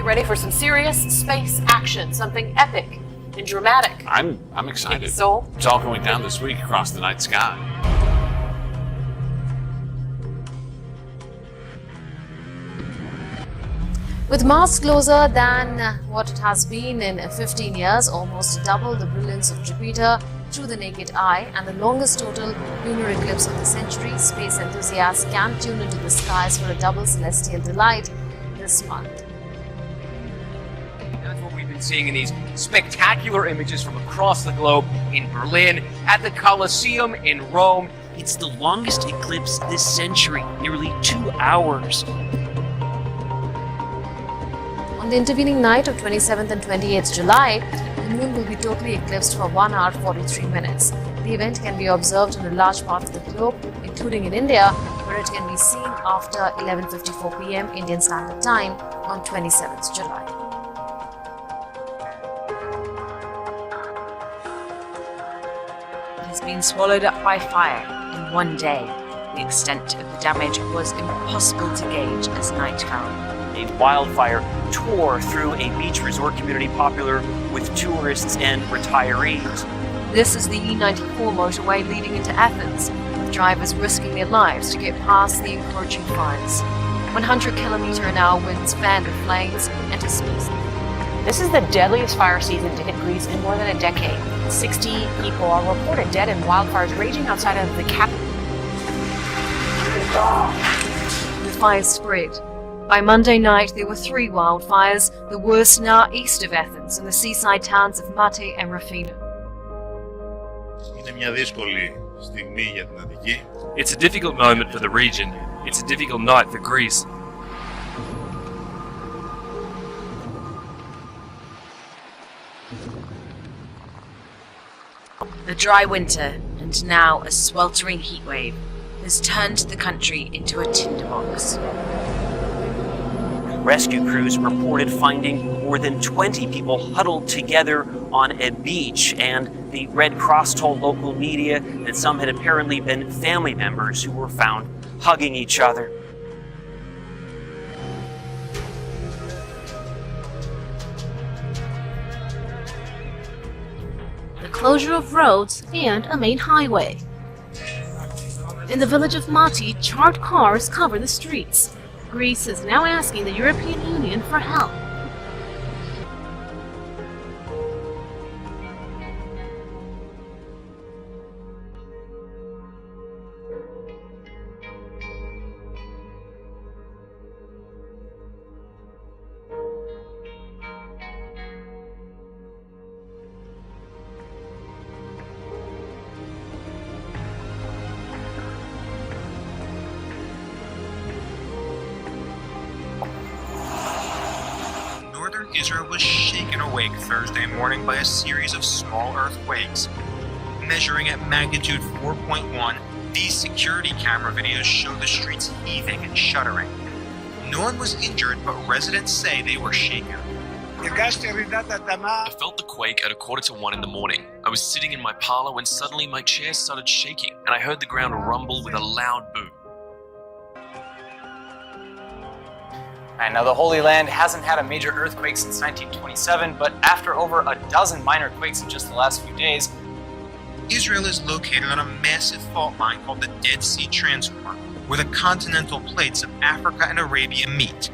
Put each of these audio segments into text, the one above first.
ready for some serious space action, something epic and dramatic. I'm excited. So, it's all going down this week across the night sky. With Mars closer than what it has been in 15 years, almost double the brilliance of Jupiter through the naked eye, and the longest total lunar eclipse of the century, space enthusiasts can tune into the skies for a double celestial delight this month. That's what we've been seeing in these spectacular images from across the globe, in Berlin, at the Colosseum in Rome. It's the longest eclipse this century, nearly 2 hours. On the intervening night of 27th and 28th July, the moon will be totally eclipsed for 1 hour 43 minutes. The event can be observed in a large part of the globe, including in India, where it can be seen after 11:54 p.m. Indian Standard Time on 27th July. It has been swallowed up by fire in one day. The extent of the damage was impossible to gauge as night fell. A wildfire tore through a beach resort community popular with tourists and retirees. this is the E94 motorway leading into Athens, with drivers risking their lives to get past the encroaching fires. 100km/h winds fanned the flames and dispersed. This is the deadliest fire season to hit Greece in more than a decade. 60 people are reported dead in wildfires raging outside of the capital. The fires spread. By Monday night, there were 3 wildfires, the worst now east of Athens, in the seaside towns of Mate and Rafina. It's a difficult moment for the region. It's a difficult night for Greece. A dry winter, and now a sweltering heatwave, has turned the country into a tinderbox. Rescue crews reported finding more than 20 people huddled together on a beach, and the Red Cross told local media that some had apparently been family members who were found hugging each other. The closure of roads and a main highway. In the village of Mati, charred cars cover the streets. Greece is now asking the European Union for help. Israel was shaken awake Thursday morning by a series of small earthquakes. Measuring at magnitude 4.1, these security camera videos show the streets heaving and shuddering. No one was injured, but residents say they were shaken. I felt the quake at 1:45 in the morning. I was sitting in my parlor when suddenly my chair started shaking, and I heard the ground rumble with a loud boom. And now the Holy Land hasn't had a major earthquake since 1927, but after over a dozen minor quakes in just the last few days, Israel is located on a massive fault line called the Dead Sea Transform, where the continental plates of Africa and Arabia meet.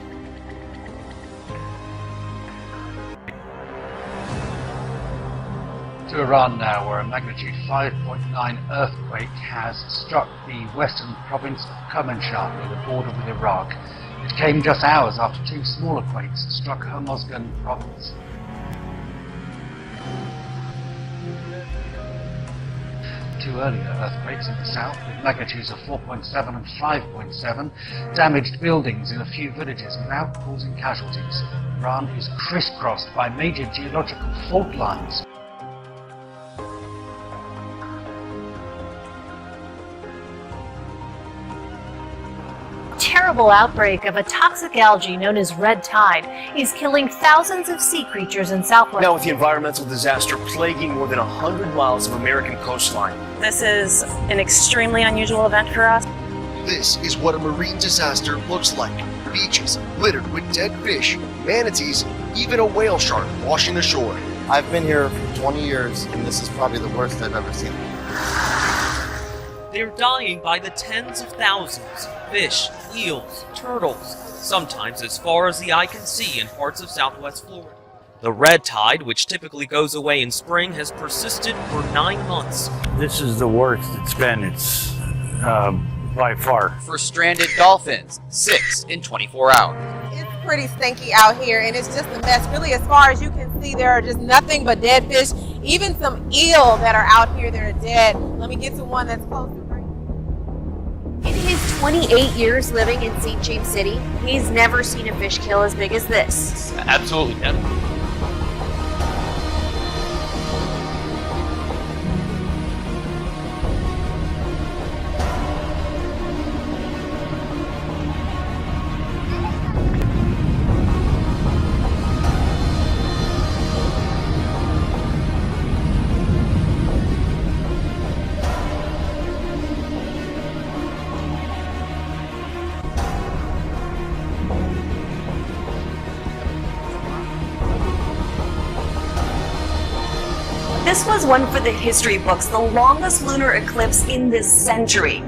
To Iran now, where a magnitude 5.9 earthquake has struck the western province of Kermanshah near the border with Iraq. It came just hours after 2 smaller quakes struck Hormozgan province. Two earlier earthquakes in the south, with magnitudes of 4.7 and 5.7, damaged buildings in a few villages without causing casualties. Iran is crisscrossed by major geological fault lines. Terrible outbreak of a toxic algae known as red tide is killing thousands of sea creatures in southwest. Now with the environmental disaster plaguing more than 100 miles of American coastline. This is an extremely unusual event for us. The This is what a marine disaster looks like. Beaches littered with dead fish, manatees, even a whale shark washing ashore. I've been here for 20 years, and this is probably the worst I've ever seen. They're dying by the tens of thousands. Fish, eels, turtles, sometimes as far as the eye can see in parts of southwest Florida. The red tide, which typically goes away in spring, has persisted for 9 months. This is the worst it's been. It's by far. For stranded dolphins, 6 in 24 hours. It's pretty stinky out here, and it's just a mess. Really, as far as you can see, there are just nothing but dead fish. Even some eel that are out here that are dead. Let me get to one that's close to right. In his 28 years living in St. James City, he's never seen a fish kill as big as this. Absolutely never. This was one for the history books, the longest lunar eclipse in this century.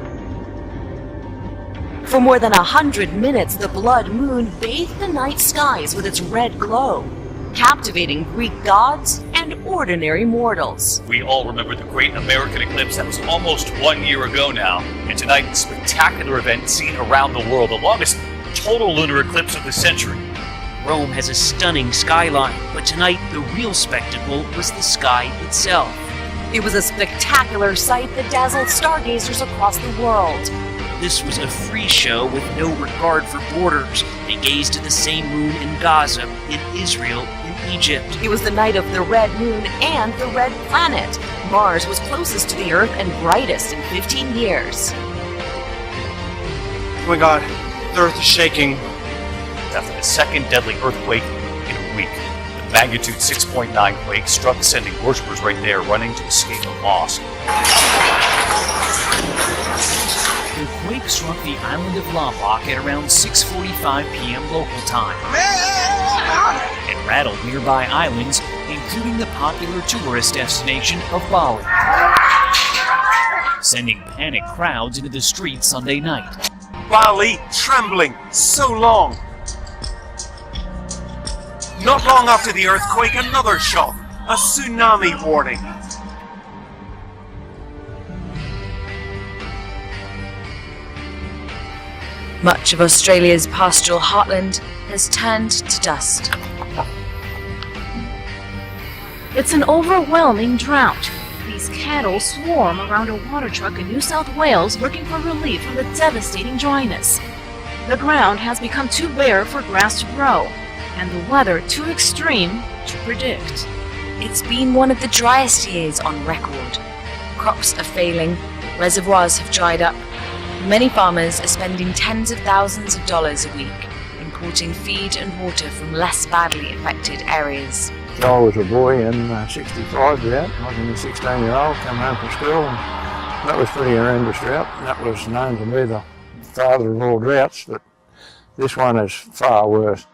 For more than 100 minutes, the blood moon bathed the night skies with its red glow, captivating Greek gods and ordinary mortals. We all remember the great American eclipse that was almost 1 year ago now, and tonight a spectacular event seen around the world, the longest total lunar eclipse of the century. Rome has a stunning skyline, but tonight the real spectacle was the sky itself. It was a spectacular sight that dazzled stargazers across the world. This was a free show with no regard for borders. They gazed at the same moon in Gaza, in Israel, in Egypt. It was the night of the red moon and the red planet. Mars was closest to the Earth and brightest in 15 years. Oh my God, the Earth is shaking. After the second deadly earthquake in a week, the magnitude 6.9 quake struck, sending worshippers right there running to escape the loss. The quake struck the island of Lombok at around 6:45 p.m. local time. It rattled nearby islands, including the popular tourist destination of Bali, sending panicked crowds into the streets Sunday night. Bali trembling so long. Not long after the earthquake, another shock. A tsunami warning. Much of Australia's pastoral heartland has turned to dust. It's an overwhelming drought. These cattle swarm around a water truck in New South Wales looking for relief from the devastating dryness. The ground has become too bare for grass to grow, and the weather too extreme to predict. It's been one of the driest years on record. Crops are failing, reservoirs have dried up. Many farmers are spending tens of thousands of dollars a week importing feed and water from less badly affected areas. I was a boy in 65 drought. I was a 16-year-old, come home from school, and that was pretty horrendous drought. That was known to be the father of all droughts, but this one is far worse.